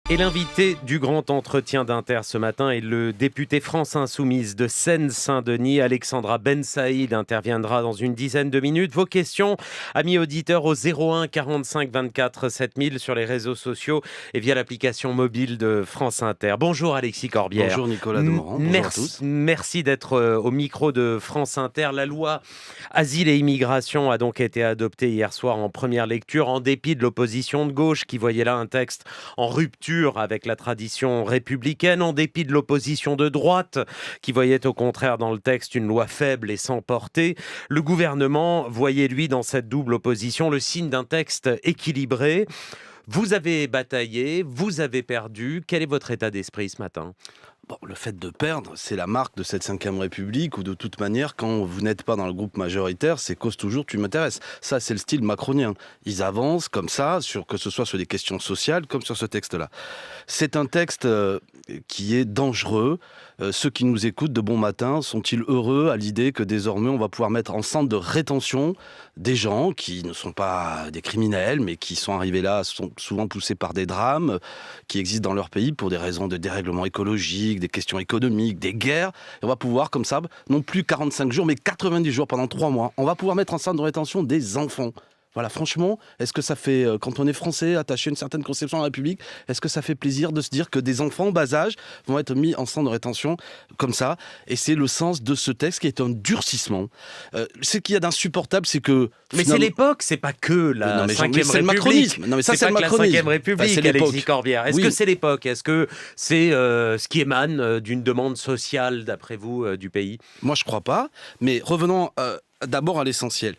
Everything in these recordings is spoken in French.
Et l'invité du grand entretien d'Inter ce matin est le député France Insoumise de Seine-Saint-Denis. Alexandra Ben Saïd interviendra dans une dizaine de minutes. Vos questions, amis auditeurs, au 01 45 24 7000 sur les réseaux sociaux et via l'application mobile de France Inter. Bonjour Alexis Corbière. Bonjour Nicolas Demorand, bonjour à tous. Merci d'être au micro de France Inter. La loi Asile et Immigration a donc été adoptée hier soir en première lecture en dépit de l'opposition de gauche qui voyait là un texte en rupture avec la tradition républicaine, en dépit de l'opposition de droite qui voyait au contraire dans le texte une loi faible et sans portée. Le gouvernement voyait lui dans cette double opposition le signe d'un texte équilibré. Vous avez bataillé, vous avez perdu. Quel est votre état d'esprit ce matin ? Bon, le fait de perdre, c'est la marque de cette 5e République où de toute manière, quand vous n'êtes pas dans le groupe majoritaire, c'est cause toujours tu m'intéresses. Ça, c'est le style macronien. Ils avancent comme ça, que ce soit sur des questions sociales comme sur ce texte-là. C'est un texte qui est dangereux. Ceux qui nous écoutent de bon matin sont-ils heureux à l'idée que désormais on va pouvoir mettre en centre de rétention des gens qui ne sont pas des criminels, mais qui sont arrivés là, sont souvent poussés par des drames qui existent dans leur pays pour des raisons de dérèglement écologique, des questions économiques, des guerres. Et on va pouvoir, comme ça, non plus 45 jours, mais 90 jours pendant 3 mois, on va pouvoir mettre en centre de rétention des enfants. Voilà, franchement, est-ce que ça fait, quand on est français, attaché à une certaine conception de la République, est-ce que ça fait plaisir de se dire que des enfants en bas âge vont être mis en centre de rétention comme ça ? Et c'est le sens de ce texte qui est un durcissement. Ce qu'il y a d'insupportable, c'est que... Mais c'est l'époque, c'est pas que la 5e République. C'est le macronisme. Non, mais ça, c'est le macronisme. La 5e République, Alexis Corbière. Est-ce que c'est l'époque ? Est-ce que c'est ce qui émane d'une demande sociale, d'après vous, du pays ? Moi, je crois pas. Mais revenons d'abord à l'essentiel.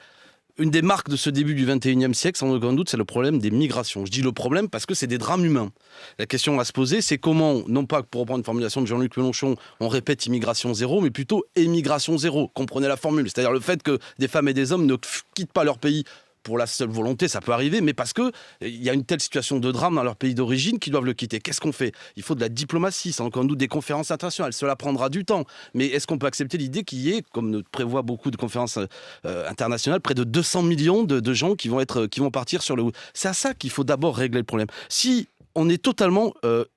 Une des marques de ce début du 21e siècle, sans aucun doute, c'est le problème des migrations. Je dis le problème parce que c'est des drames humains. La question à se poser, c'est comment, non pas pour reprendre une formulation de Jean-Luc Mélenchon, on répète immigration zéro, mais plutôt émigration zéro. Comprenez la formule, c'est-à-dire le fait que des femmes et des hommes ne quittent pas leur pays pour la seule volonté, ça peut arriver, mais parce qu'il y a une telle situation de drame dans leur pays d'origine qu'ils doivent le quitter. Qu'est-ce qu'on fait ? Il faut de la diplomatie, sans aucun doute des conférences internationales. Cela prendra du temps. Mais est-ce qu'on peut accepter l'idée qu'il y ait, comme le prévoit beaucoup de conférences internationales, près de 200 millions de gens qui vont partir sur le... C'est à ça qu'il faut d'abord régler le problème. Si on est totalement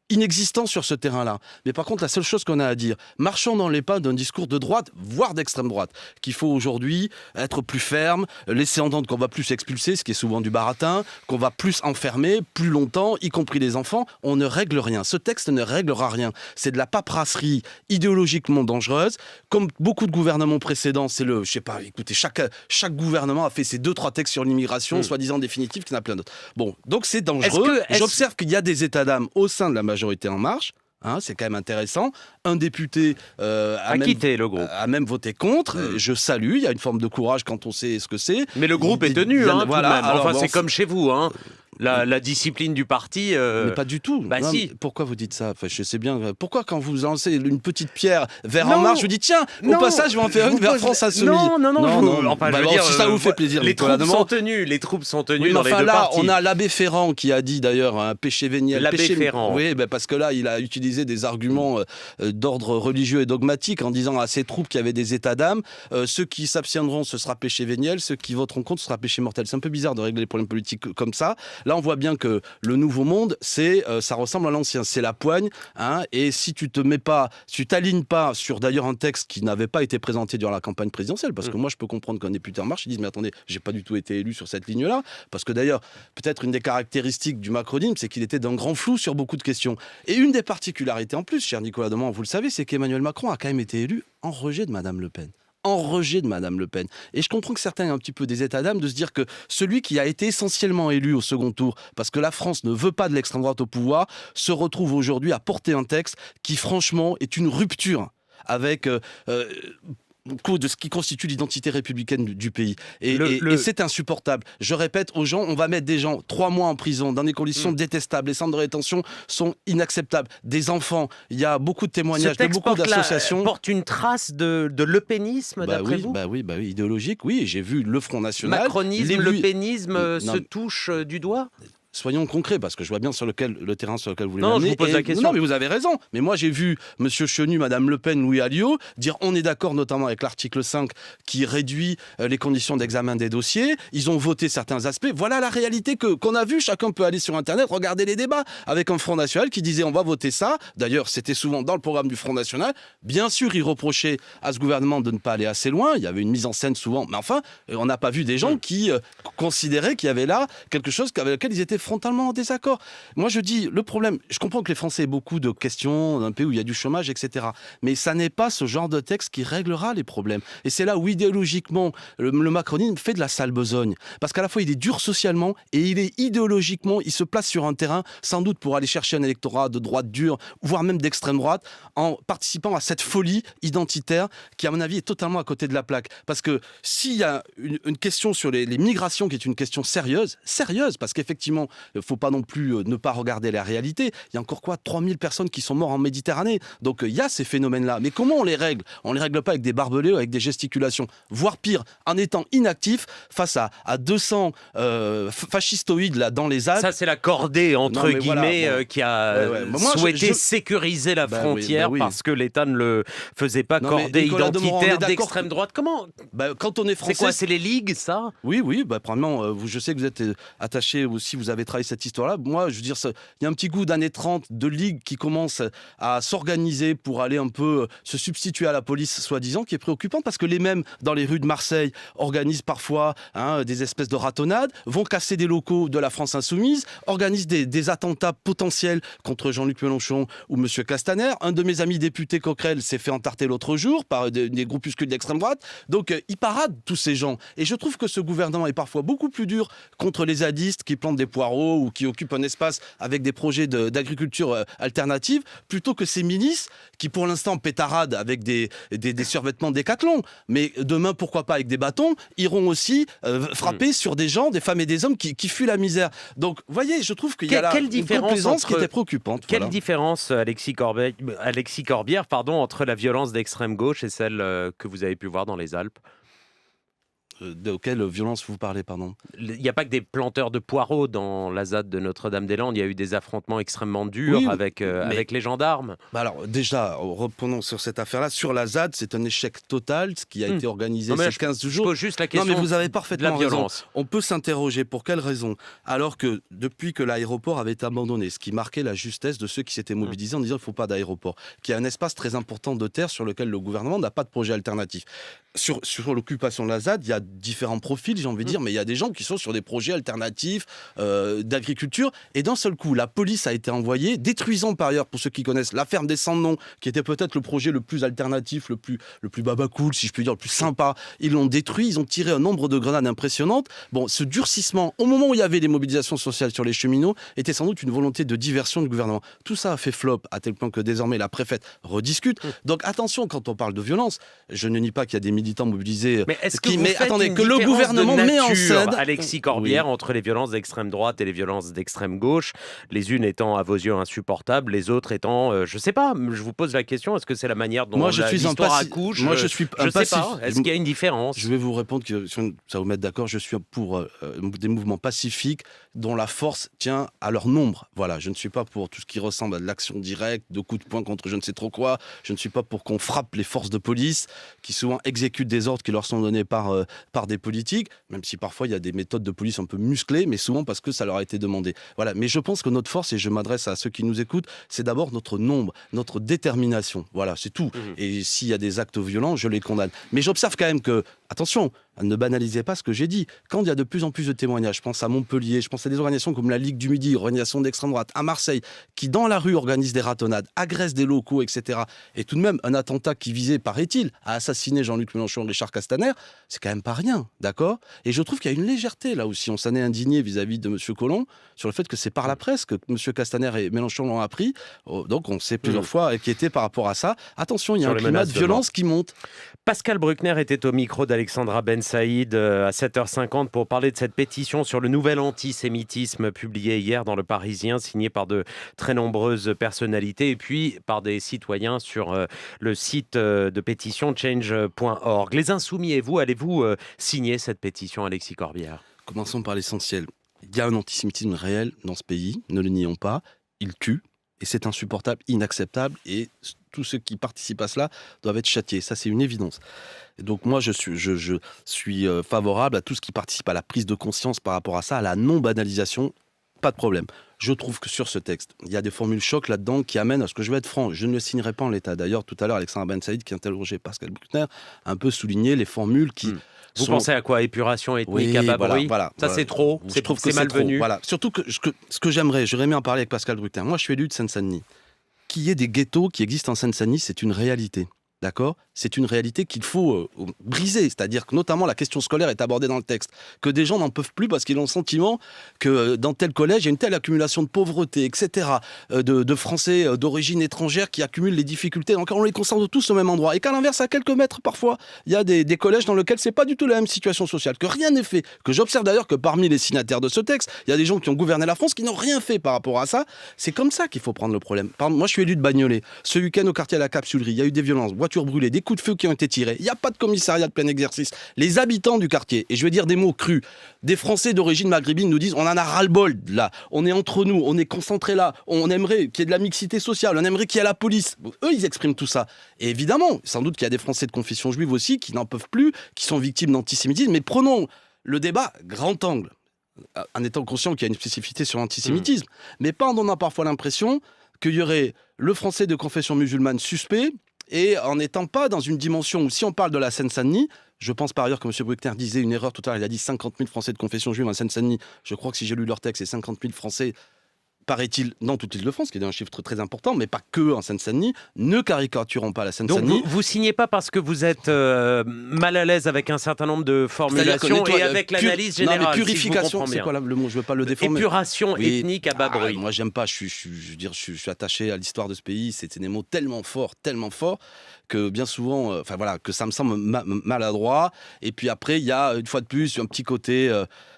inexistant sur ce terrain-là. Mais par contre, la seule chose qu'on a à dire, marchons dans les pas d'un discours de droite, voire d'extrême droite, qu'il faut aujourd'hui être plus ferme, laisser entendre qu'on va plus expulser, ce qui est souvent du baratin, qu'on va plus enfermer, plus longtemps, y compris les enfants. On ne règle rien. Ce texte ne réglera rien. C'est de la paperasserie idéologiquement dangereuse. Comme beaucoup de gouvernements précédents, écoutez, chaque gouvernement a fait ses 2-3 textes sur l'immigration, soi-disant définitifs, qu'il y en a plein d'autres. Bon, donc c'est dangereux. J'observe qu'il y a des états d'âme au sein de la majorité En Marche. C'est quand même intéressant. Un député a quitté le groupe. A même voté contre. Je salue. Il y a une forme de courage quand on sait ce que c'est. Mais le groupe est tenu, voilà. Tout de même. Alors, enfin, c'est comme chez vous, La discipline du parti... Mais pas du tout. Bah non, si. Pourquoi vous dites ça ? Enfin, je sais bien. Pourquoi quand vous lancez une petite pierre vers En Marche, je vous dis tiens, au passage, je vais en faire une vers France Insoumise. Si ça vous fait plaisir, les troupes sont tenues oui, dans les deux là, partis. on a l'abbé Ferrand qui a dit d'ailleurs un péché véniel. L'abbé Ferrand. Oui, parce que là, il a utilisé des arguments d'ordre religieux et dogmatique en disant à ses troupes qu'il y avait des états d'âme. Ceux qui s'abstiendront, ce sera péché véniel. Ceux qui voteront contre, ce sera péché mortel. C'est un peu bizarre de régler les problèmes politiques comme ça. Là, on voit bien que le nouveau monde, ça ressemble à l'ancien. C'est la poigne. Et si tu t'alignes pas sur d'ailleurs un texte qui n'avait pas été présenté durant la campagne présidentielle, parce que moi, je peux comprendre qu'un député En Marche, ils disent mais attendez, j'ai pas du tout été élu sur cette ligne-là, parce que d'ailleurs, peut-être une des caractéristiques du macronisme, c'est qu'il était d'un grand flou sur beaucoup de questions. Et une des particularités en plus, cher Nicolas Demorand, vous le savez, c'est qu'Emmanuel Macron a quand même été élu en rejet de Madame Le Pen. Et je comprends que certains aient un petit peu des états d'âme de se dire que celui qui a été essentiellement élu au second tour, parce que la France ne veut pas de l'extrême droite au pouvoir, se retrouve aujourd'hui à porter un texte qui franchement est une rupture avec... de ce qui constitue l'identité républicaine du pays. Et c'est insupportable. Je répète aux gens, on va mettre des gens 3 mois en prison dans des conditions détestables. Les centres de rétention sont inacceptables. Des enfants, il y a beaucoup de témoignages de beaucoup d'associations. Porte une trace de lepénisme, d'après vous ? Oui, idéologique, oui. J'ai vu le Front National. Macronisme, lepénisme se touchent du doigt ? soyons concrets, parce que je vois bien le terrain sur lequel vous voulez Non, m'amener. je vous pose la question. Non, mais vous avez raison. Mais moi, j'ai vu M. Chenu, Mme Le Pen, Louis Alliot dire on est d'accord notamment avec l'article 5 qui réduit les conditions d'examen des dossiers. Ils ont voté certains aspects. Voilà la réalité qu'on a vue. Chacun peut aller sur Internet, regarder les débats avec un Front National qui disait on va voter ça. D'ailleurs, c'était souvent dans le programme du Front National. Bien sûr, ils reprochaient à ce gouvernement de ne pas aller assez loin. Il y avait une mise en scène souvent. Mais enfin, on n'a pas vu des gens qui considéraient qu'il y avait là quelque chose avec lequel ils étaient frontalement en désaccord. Moi, je dis, le problème, je comprends que les Français aient beaucoup de questions d'un pays où il y a du chômage, etc. Mais ça n'est pas ce genre de texte qui réglera les problèmes. Et c'est là où idéologiquement, le macronisme fait de la sale besogne. Parce qu'à la fois, il est dur socialement et il est idéologiquement, il se place sur un terrain, sans doute pour aller chercher un électorat de droite dure, voire même d'extrême droite, en participant à cette folie identitaire qui, à mon avis, est totalement à côté de la plaque. Parce que s'il y a une question sur les migrations qui est une question sérieuse, parce qu'effectivement, il ne faut pas non plus ne pas regarder la réalité. Il y a encore 3000 personnes qui sont mortes en Méditerranée. Donc il y a ces phénomènes-là. Mais comment on les règle? On ne les règle pas avec des barbelés ou avec des gesticulations. Voire pire, en étant inactif face à 200 fascistoïdes là, dans les Alpes. Ça, c'est la cordée, entre guillemets, voilà, bon. qui a souhaité sécuriser la frontière parce que l'État ne le faisait pas, cordée identitaire d'extrême droite. Comment quand on est français... C'est quoi? C'est les ligues, ça? Oui, probablement. Je sais que vous êtes attaché aussi, vous avez travaillé cette histoire-là. Moi, je veux dire, il y a un petit goût d'années 30 de ligues qui commencent à s'organiser pour aller un peu se substituer à la police, soi-disant, qui est préoccupante parce que les mêmes, dans les rues de Marseille, organisent parfois des espèces de ratonnades, vont casser des locaux de la France Insoumise, organisent des attentats potentiels contre Jean-Luc Mélenchon ou M. Castaner. Un de mes amis députés, Coquerel, s'est fait entarter l'autre jour par des groupuscules d'extrême droite. Donc, ils paradent tous ces gens. Et je trouve que ce gouvernement est parfois beaucoup plus dur contre les zadistes qui plantent des poireaux ou qui occupent un espace avec des projets d'agriculture alternative, plutôt que ces milices qui, pour l'instant, pétaradent avec des survêtements Décathlon. Mais demain, pourquoi pas avec des bâtons, iront aussi frapper sur des gens, des femmes et des hommes qui fuient la misère. Donc, vous voyez, je trouve qu'il y a là une complaisance qui était préoccupante. Quelle différence, Alexis Corbière, entre la violence d'extrême gauche et celle que vous avez pu voir dans les Alpes? De quelle violence vous parlez, pardon? Il n'y a pas que des planteurs de poireaux dans la ZAD de Notre-Dame-des-Landes. Il y a eu des affrontements extrêmement durs avec les gendarmes. Alors déjà, reprenons sur cette affaire-là. Sur la ZAD, c'est un échec total, ce qui a été organisé ces 15 jours. Je pose juste la question. Non, mais vous avez parfaitement de la violence. Raison. On peut s'interroger pour quelle raison, alors que depuis que l'aéroport avait été abandonné, ce qui marquait la justesse de ceux qui s'étaient mobilisés en disant qu'il ne faut pas d'aéroport, qu'il y a un espace très important de terre sur lequel le gouvernement n'a pas de projet alternatif. Sur l'occupation de la ZAD, il y a différents profils, j'ai envie de dire, mais il y a des gens qui sont sur des projets alternatifs d'agriculture. Et d'un seul coup, la police a été envoyée, détruisant par ailleurs, pour ceux qui connaissent, la ferme des Sans-Noms, qui était peut-être le projet le plus alternatif, le plus babacool, si je puis dire, le plus sympa. Ils l'ont détruit, ils ont tiré un nombre de grenades impressionnantes. Bon, ce durcissement, au moment où il y avait des mobilisations sociales sur les cheminots, était sans doute une volonté de diversion du gouvernement. Tout ça a fait flop, à tel point que désormais la préfète rediscute. Donc attention, quand on parle de violence, je ne nie pas qu'il y a des militants mobilisés. Mais est-ce que le gouvernement met en scène, Alexis Corbière, entre les violences d'extrême droite et les violences d'extrême gauche, les unes étant à vos yeux insupportables, les autres étant, je sais pas, je vous pose la question, est-ce que c'est la manière dont l'histoire accouche? Moi, je suis je sais pas. Est-ce qu'il y a une différence? Je vais vous répondre que ça va vous mettre d'accord. Je suis pour des mouvements pacifiques dont la force tient à leur nombre. Voilà, je ne suis pas pour tout ce qui ressemble à de l'action directe, de coups de poing contre je ne sais trop quoi. Je ne suis pas pour qu'on frappe les forces de police qui souvent exécutent des ordres qui leur sont donnés par des politiques, même si parfois il y a des méthodes de police un peu musclées, mais souvent parce que ça leur a été demandé. Voilà. Mais je pense que notre force, et je m'adresse à ceux qui nous écoutent, c'est d'abord notre nombre, notre détermination. Voilà, c'est tout. Et s'il y a des actes violents, je les condamne. Mais j'observe quand même que, attention, ne banalisez pas ce que j'ai dit. Quand il y a de plus en plus de témoignages, je pense à Montpellier, je pense à des organisations comme la Ligue du Midi, organisation d'extrême droite, à Marseille, qui dans la rue organisent des ratonnades, agressent des locaux, etc. Et tout de même, un attentat qui visait, paraît-il, à assassiner Jean-Luc Mélenchon et Richard Castaner, c'est quand même pas rien, d'accord? Et je trouve qu'il y a une légèreté là aussi. On s'en est indigné vis-à-vis de M. Collomb sur le fait que c'est par la presse que M. Castaner et Mélenchon l'ont appris. Donc on s'est plusieurs fois inquiété par rapport à ça. Attention, il y a un climat de violence qui monte. Pascal Bruckner était au micro d'Alexandra Ben Saïd à 7h50 pour parler de cette pétition sur le nouvel antisémitisme publiée hier dans Le Parisien, signée par de très nombreuses personnalités et puis par des citoyens sur le site de pétition change.org. Les Insoumis et vous, allez-vous signer cette pétition, Alexis Corbière? Commençons par l'essentiel. Il y a un antisémitisme réel dans ce pays, ne le nions pas. Il tue, et c'est insupportable, inacceptable, et tous ceux qui participent à cela doivent être châtiés. Ça, c'est une évidence. Et donc moi, je suis favorable à tout ce qui participe à la prise de conscience par rapport à ça, à la non-banalisation. Pas de problème. Je trouve que sur ce texte, il y a des formules chocs là-dedans qui amènent à ce que je vais être franc. Je ne le signerai pas en l'état. D'ailleurs, tout à l'heure, Alexandre Ben Saïd, qui interrogeait Pascal Bruckner, a un peu souligné les formules qui... Vous pensez à quoi? Épuration ethnique à bas bruit? Voilà. C'est trop? Je trouve que c'est malvenu. Voilà. Surtout que ce que j'aimerais bien en parler avec Pascal Bruckner. Moi, je suis élu de Seine-Saint-Denis. Qu'il y ait des ghettos qui existent en Seine-Saint-Denis, c'est une réalité. D'accord ? C'est une réalité qu'il faut briser. C'est-à-dire que notamment la question scolaire est abordée dans le texte. Que des gens n'en peuvent plus parce qu'ils ont le sentiment que dans tel collège, il y a une telle accumulation de pauvreté, etc., de Français d'origine étrangère qui accumulent les difficultés. Donc on les concentre tous au même endroit. Et qu'à l'inverse, à quelques mètres, parfois, il y a des collèges dans lesquels c'est pas du tout la même situation sociale. Que rien n'est fait. Que j'observe d'ailleurs que parmi les signataires de ce texte, il y a des gens qui ont gouverné la France qui n'ont rien fait par rapport à ça. C'est comme ça qu'il faut prendre le problème. Par exemple, moi, je suis élu de Bagnolet. Ce week-end, au quartier à la Capsulerie, il y a eu des violences, voitures brûlées, des coups de feu qui ont été tirés. Il n'y a pas de commissariat de plein exercice. Les habitants du quartier, et je vais dire des mots crus, des Français d'origine maghrébine nous disent on en a ras-le-bol là, on est entre nous, on est concentrés là, on aimerait qu'il y ait de la mixité sociale, on aimerait qu'il y ait la police. Eux, ils expriment tout ça. Et évidemment, sans doute qu'il y a des Français de confession juive aussi qui n'en peuvent plus, qui sont victimes d'antisémitisme. Mais prenons le débat grand angle, en étant conscient qu'il y a une spécificité sur l'antisémitisme, mais pas en donnant parfois l'impression qu'il y aurait le Français de confession musulmane suspect, et en n'étant pas dans une dimension où, si on parle de la Seine-Saint-Denis, je pense par ailleurs que M. Bruckner disait une erreur tout à l'heure, il a dit 50 000 Français de confession juive en Seine-Saint-Denis. Je crois que si j'ai lu leur texte, c'est 50 000 Français, paraît-il, dans toute l'Île-de-France, qui est un chiffre très important, mais pas que en Seine-Saint-Denis. Ne caricaturons pas la Seine-Saint-Denis. Donc vous signez pas parce que vous êtes mal à l'aise avec un certain nombre de formulations et avec l'analyse générale. Non, mais purification, c'est quoi le mot? Je ne veux pas le déformer. Épuration ethnique à bas bruit. Moi, j'aime pas. Je suis attaché à l'histoire de ce pays. C'est des mots tellement forts, que bien souvent, que ça me semble maladroit. Et puis après, il y a une fois de plus un petit côté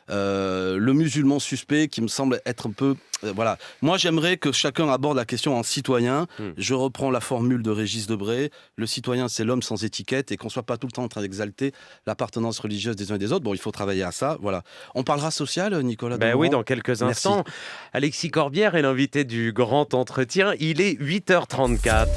le musulman suspect qui me semble être un peu... voilà. Moi, j'aimerais que chacun aborde la question en citoyen. Je reprends la formule de Régis Debray. Le citoyen, c'est l'homme sans étiquette, et qu'on ne soit pas tout le temps en train d'exalter l'appartenance religieuse des uns et des autres. Bon, il faut travailler à ça. Voilà. On parlera social, Nicolas? Oui, dans quelques instants. Alexis Corbière est l'invité du grand entretien. Il est 8h34.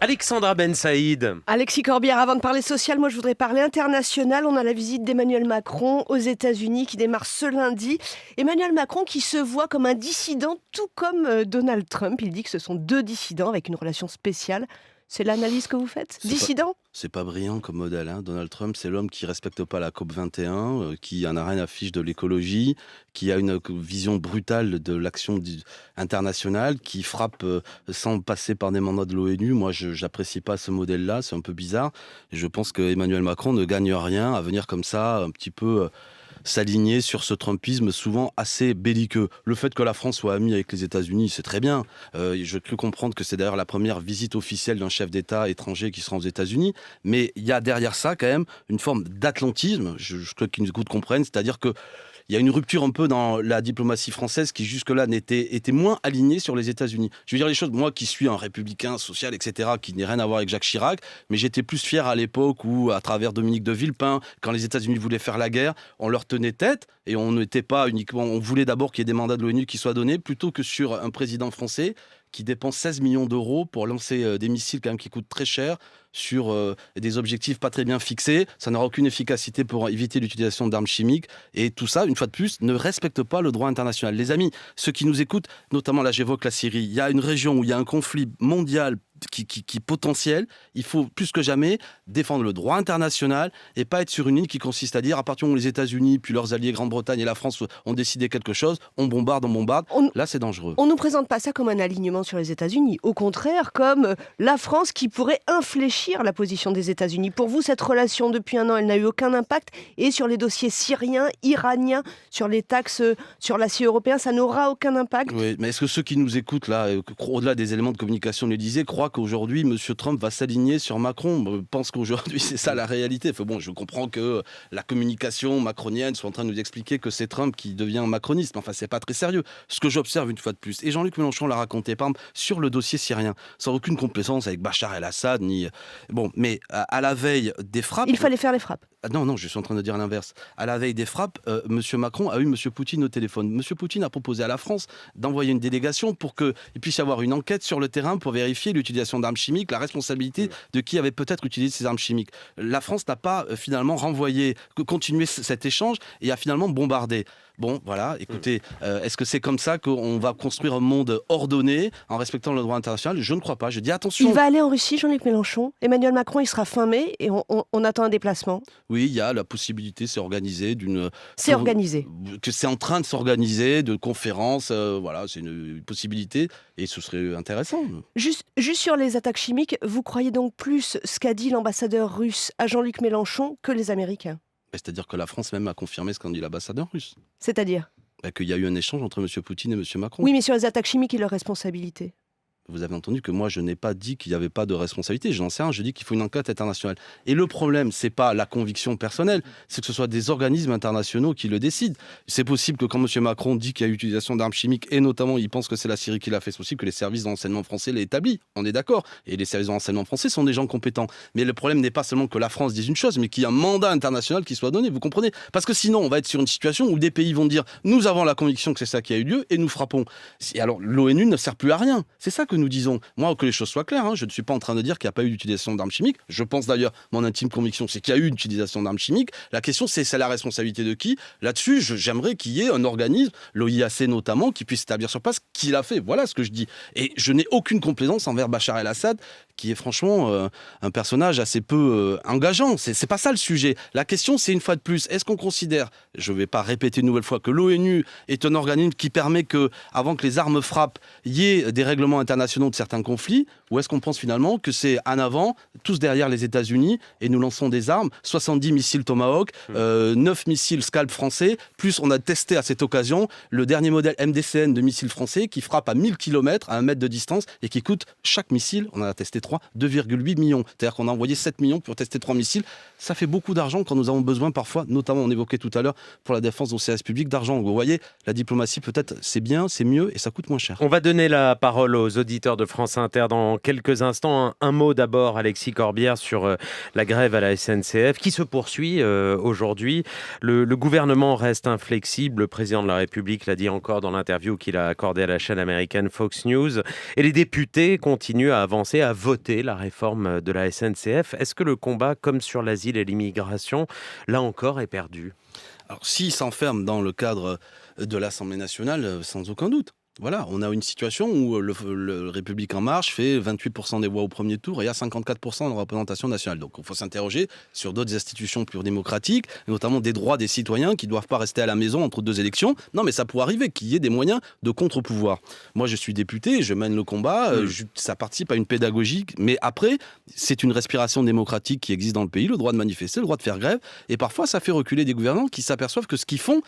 Alexandra Ben Saïd. Alexis Corbière, avant de parler social, moi je voudrais parler international. On a la visite d'Emmanuel Macron aux États-Unis qui démarre ce lundi. Emmanuel Macron qui se voit comme un dissident, tout comme Donald Trump. Il dit que ce sont deux dissidents avec une relation spéciale. C'est l'analyse que vous faites? Dissident? C'est pas brillant comme modèle. Donald Trump, c'est l'homme qui respecte pas la COP 21, qui en a rien à fiche de l'écologie, qui a une vision brutale de l'action internationale, qui frappe sans passer par des mandats de l'ONU. Moi, je n'apprécie pas ce modèle-là, c'est un peu bizarre. Et je pense que Emmanuel Macron ne gagne rien à venir comme ça, un petit peu... s'aligner sur ce trumpisme souvent assez belliqueux. Le fait que la France soit amie avec les États-Unis, c'est très bien. Je cru comprendre que c'est d'ailleurs la première visite officielle d'un chef d'État étranger qui sera aux États-Unis. Mais il y a derrière ça quand même une forme d'atlantisme, je crois qu'ils nous écoutent comprennent, c'est-à-dire que il y a une rupture un peu dans la diplomatie française qui jusque-là était moins alignée sur les États-Unis. Je veux dire les choses, moi qui suis un républicain social, etc., qui n'ai rien à voir avec Jacques Chirac, mais j'étais plus fier à l'époque où, à travers Dominique de Villepin, quand les États-Unis voulaient faire la guerre, on leur tenait tête et on n'était pas uniquement... On voulait d'abord qu'il y ait des mandats de l'ONU qui soient donnés, plutôt que sur un président français qui dépense 16 millions d'euros pour lancer des missiles quand même qui coûtent très cher sur des objectifs pas très bien fixés. Ça n'aura aucune efficacité pour éviter l'utilisation d'armes chimiques. Et tout ça, une fois de plus, ne respecte pas le droit international. Les amis, ceux qui nous écoutent, notamment là j'évoque la Syrie, il y a une région où il y a un conflit mondial qui est potentiel. Il faut plus que jamais défendre le droit international et pas être sur une ligne qui consiste à dire à partir du moment où les États-Unis, puis leurs alliés Grande-Bretagne et la France ont décidé quelque chose, on bombarde. Là, c'est dangereux. On ne nous présente pas ça comme un alignement sur les États-Unis. Au contraire, comme la France qui pourrait infléchir la position des États-Unis. Pour vous, cette relation, depuis un an, elle n'a eu aucun impact. Et sur les dossiers syriens, iraniens, sur les taxes sur l'acier européen, ça n'aura aucun impact. Oui, mais est-ce que ceux qui nous écoutent, là, au-delà des éléments de communication de l'Élysée, croient qu'aujourd'hui, M. Trump va s'aligner sur Macron? Je pense qu'aujourd'hui, c'est ça la réalité. Enfin, bon, je comprends que la communication macronienne soit en train de nous expliquer que c'est Trump qui devient macroniste. Mais enfin, c'est pas très sérieux. Ce que j'observe une fois de plus, et Jean-Luc Mélenchon l'a raconté, par exemple, sur le dossier syrien, sans aucune complaisance avec Bachar el-Assad, ni... Bon, mais à la veille des frappes... Il fallait faire les frappes. Ah non, je suis en train de dire l'inverse. À la veille des frappes, M. Macron a eu M. Poutine au téléphone. M. Poutine a proposé à la France d'envoyer une délégation pour qu'il puisse y avoir une enquête sur le terrain pour vérifier l'utilisation d'armes chimiques, la responsabilité de qui avait peut-être utilisé ces armes chimiques. La France n'a pas finalement continué cet échange et a finalement bombardé. Bon, voilà, écoutez, est-ce que c'est comme ça qu'on va construire un monde ordonné en respectant le droit international ? Je ne crois pas. Je dis attention. Il va aller en Russie, Jean-Luc Mélenchon. Emmanuel Macron, il sera fin mai et on attend un déplacement. Oui, il y a la possibilité, c'est organisé C'est organisé. Que c'est en train de s'organiser, de conférences, voilà, c'est une possibilité et ce serait intéressant. Juste sur les attaques chimiques, vous croyez donc plus ce qu'a dit l'ambassadeur russe à Jean-Luc Mélenchon que les Américains ? C'est-à-dire que la France même a confirmé ce qu'en dit l'ambassadeur russe. C'est-à-dire ? Qu'il y a eu un échange entre M. Poutine et M. Macron. Oui, mais sur les attaques chimiques et leurs responsabilités. Vous avez entendu que moi, je n'ai pas dit qu'il n'y avait pas de responsabilité. Je n'en sais rien. Je dis qu'il faut une enquête internationale. Et le problème, c'est pas la conviction personnelle, c'est que ce soit des organismes internationaux qui le décident. C'est possible que quand M. Macron dit qu'il y a utilisation d'armes chimiques, et notamment, il pense que c'est la Syrie qui l'a fait, c'est possible que les services de renseignement français l'aient établi. On est d'accord. Et les services de renseignement français sont des gens compétents. Mais le problème n'est pas seulement que la France dise une chose, mais qu'il y ait un mandat international qui soit donné. Vous comprenez ? Parce que sinon, on va être sur une situation où des pays vont dire nous avons la conviction que c'est ça qui a eu lieu et nous frappons. Et alors, l'ONU ne sert plus à rien. C'est ça que nous disons. Moi, que les choses soient claires, je ne suis pas en train de dire qu'il n'y a pas eu d'utilisation d'armes chimiques. Je pense d'ailleurs, mon intime conviction, c'est qu'il y a eu une utilisation d'armes chimiques. La question, c'est la responsabilité de qui ? Là-dessus, j'aimerais qu'il y ait un organisme, l'OIAC notamment, qui puisse établir sur place qui l'a fait. Voilà ce que je dis. Et je n'ai aucune complaisance envers Bachar el-Assad, qui est franchement un personnage assez peu engageant. C'est pas ça le sujet. La question, c'est une fois de plus, est-ce qu'on considère, je ne vais pas répéter une nouvelle fois, que l'ONU est un organisme qui permet que, avant que les armes frappent, il y ait des règlements internationaux de certains conflits, ou est-ce qu'on pense finalement que c'est en avant, tous derrière les États-Unis, et nous lançons des armes, 70 missiles Tomahawk, 9 missiles Scalp français, plus on a testé à cette occasion le dernier modèle MDCN de missiles français qui frappe à 1000 km, à 1 mètre de distance, et qui coûte, chaque missile, on en a testé 3, 2,8 millions. C'est-à-dire qu'on a envoyé 7 millions pour tester 3 missiles. Ça fait beaucoup d'argent quand nous avons besoin parfois, notamment on évoquait tout à l'heure, pour la défense de nos services publics, d'argent. Vous voyez, la diplomatie peut-être c'est bien, c'est mieux et ça coûte moins cher. On va donner la parole aux auditeurs de France Inter dans quelques instants. Un mot d'abord, Alexis Corbière, sur la grève à la SNCF qui se poursuit aujourd'hui. Le gouvernement reste inflexible. Le président de la République l'a dit encore dans l'interview qu'il a accordée à la chaîne américaine Fox News. Et les députés continuent à avancer, à voter la réforme de la SNCF. Est-ce que le combat, comme sur l'asile et l'immigration, là encore est perdu ? Alors, s'il s'enferme dans le cadre de l'Assemblée nationale, sans aucun doute. Voilà, on a une situation où le République En Marche fait 28% des voix au premier tour et il y a 54% de représentation nationale. Donc il faut s'interroger sur d'autres institutions plus démocratiques, notamment des droits des citoyens qui ne doivent pas rester à la maison entre deux élections. Non, mais ça pourrait arriver qu'il y ait des moyens de contre-pouvoir. Moi, je suis député, je mène le combat, ça participe à une pédagogie. Mais après, c'est une respiration démocratique qui existe dans le pays, le droit de manifester, le droit de faire grève. Et parfois, ça fait reculer des gouvernants qui s'aperçoivent que ce qu'ils font,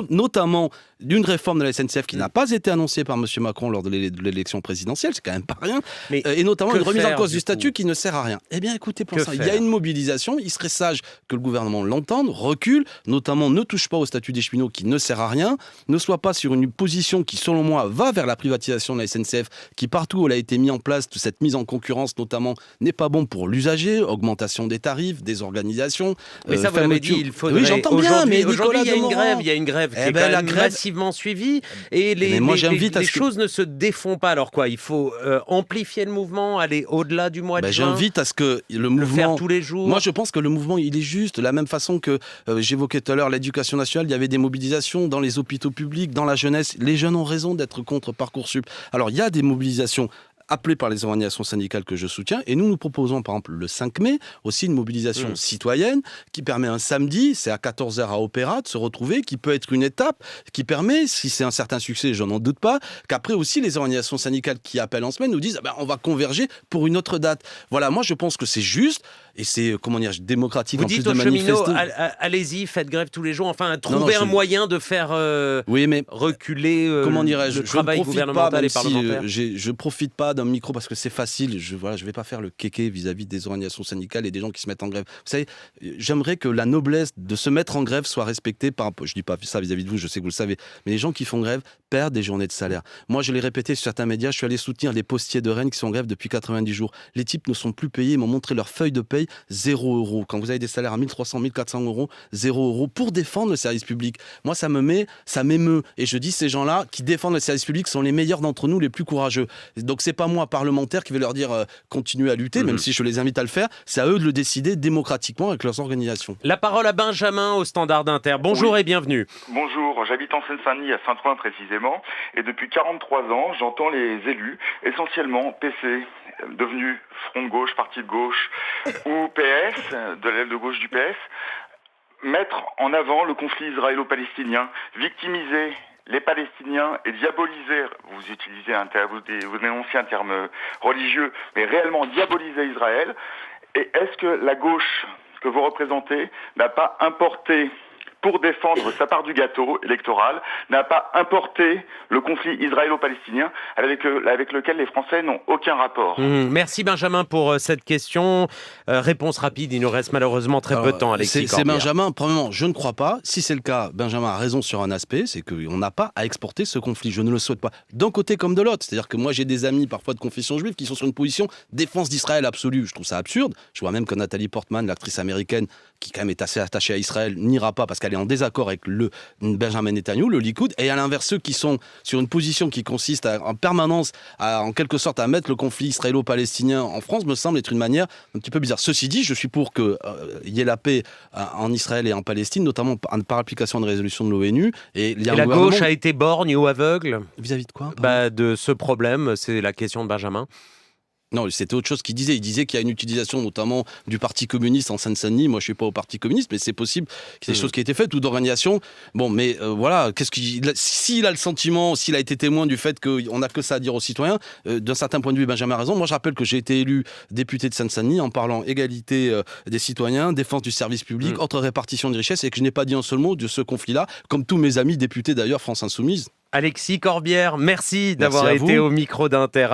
notamment d'une réforme de la SNCF qui n'a pas été annoncée par M. Macron lors de l'élection présidentielle, c'est quand même pas rien, et notamment une remise en cause du statut qui ne sert à rien. Eh bien écoutez, pour ça, il y a une mobilisation, il serait sage que le gouvernement l'entende, recule, notamment ne touche pas au statut des cheminots qui ne sert à rien, ne soit pas sur une position qui, selon moi, va vers la privatisation de la SNCF, qui partout où elle a été mise en place, toute cette mise en concurrence notamment, n'est pas bon pour l'usager, augmentation des tarifs, des organisations. Mais ça, vous l'avez dit, il faudrait... Oui, j'entends bien, mais aujourd'hui, il y a une grève qui est quand même massivement suivie, et les choses ne se défont pas. Alors quoi, il faut amplifier le mouvement, aller au-delà du mois de juin. J'invite à ce que le mouvement... Le faire tous les jours. Moi, je pense que le mouvement, il est juste. De la même façon que j'évoquais tout à l'heure l'éducation nationale, il y avait des mobilisations dans les hôpitaux publics, dans la jeunesse. Les jeunes ont raison d'être contre Parcoursup. Alors, il y a des mobilisations appelé par les organisations syndicales que je soutiens. Et nous proposons, par exemple, le 5 mai, aussi une mobilisation citoyenne qui permet un samedi, c'est à 14h à Opéra, de se retrouver, qui peut être une étape, qui permet, si c'est un certain succès, je n'en doute pas, qu'après aussi les organisations syndicales qui appellent en semaine nous disent on va converger pour une autre date. Voilà, moi je pense que c'est juste et c'est, démocratique en plus de manifester. Vous dites aux cheminots, allez-y, faites grève tous les jours, enfin, trouver un moyen de faire reculer le travail gouvernemental et parlementaire. Je profite pas d'un micro parce que c'est facile. Je vais pas faire le kéké vis-à-vis des organisations syndicales et des gens qui se mettent en grève. Vous savez, j'aimerais que la noblesse de se mettre en grève soit respectée par... Je dis pas ça vis-à-vis de vous, je sais que vous le savez, mais les gens qui font grève perdent des journées de salaire. Moi, je l'ai répété sur certains médias, je suis allé soutenir les postiers de Rennes qui sont en grève depuis 90 jours. Les types ne sont plus payés, ils m'ont montré leur feuille de paye, 0 €. Quand vous avez des salaires à 1300, 1400 €, 0 € pour défendre le service public. Moi, ça m'émeut. Et je dis, ces gens-là qui défendent le service public sont les meilleurs d'entre nous, les plus courageux. Donc, c'est pas moi, parlementaire, qui vais leur dire continuez à lutter, même si je les invite à le faire. C'est à eux de le décider démocratiquement avec leurs organisations. La parole à Benjamin au Standard d'Inter. Bonjour et bienvenue. Bonjour, j'habite en Seine-Saint-Denis, à Saint-Ouen précisément, et depuis 43 ans, j'entends les élus, essentiellement PC, devenus Front de gauche, Parti de gauche, ou PS, de l'aile de gauche du PS, mettre en avant le conflit israélo-palestinien, victimiser les Palestiniens et diaboliser, vous dénoncez un terme religieux, mais réellement diaboliser Israël. Et est-ce que la gauche que vous représentez n'a pas importé, pour défendre sa part du gâteau électoral, n'a pas importé le conflit israélo-palestinien avec lequel les Français n'ont aucun rapport. Merci Benjamin pour cette question. Réponse rapide, il nous reste malheureusement très peu de temps, Alexis C'est Corbière. Benjamin, premièrement, je ne crois pas. Si c'est le cas, Benjamin a raison sur un aspect, c'est qu'on n'a pas à exporter ce conflit. Je ne le souhaite pas, d'un côté comme de l'autre. C'est-à-dire que moi, j'ai des amis parfois de confession juive qui sont sur une position défense d'Israël absolue. Je trouve ça absurde. Je vois même que Nathalie Portman, l'actrice américaine, qui quand même est assez attachée à Israël, n'ira pas parce qu'elle est en désaccord avec le Benjamin Netanyahou, le Likoud, et à l'inverse, ceux qui sont sur une position qui consiste en permanence, en quelque sorte, à mettre le conflit israélo-palestinien en France, me semble être une manière un petit peu bizarre. Ceci dit, je suis pour qu'il y ait la paix en Israël et en Palestine, notamment par application de résolution de l'ONU. Et la gauche a été borgne ou aveugle vis-à-vis de quoi de ce problème, c'est la question de Benjamin. Non, c'était autre chose qu'il disait. Il disait qu'il y a une utilisation notamment du Parti communiste en Seine-Saint-Denis. Moi, je ne suis pas au Parti communiste, mais c'est possible qu'il y ait des choses qui aient été faites ou d'organisation. Bon, mais voilà, s'il a le sentiment, s'il a été témoin du fait qu'on n'a que ça à dire aux citoyens, d'un certain point de vue, Benjamin a raison. Moi, je rappelle que j'ai été élu député de Seine-Saint-Denis en parlant égalité des citoyens, défense du service public, autre répartition des richesses, et que je n'ai pas dit un seul mot de ce conflit-là, comme tous mes amis députés d'ailleurs, France Insoumise. Alexis Corbière, merci d'avoir à été vous. au micro d'Inter.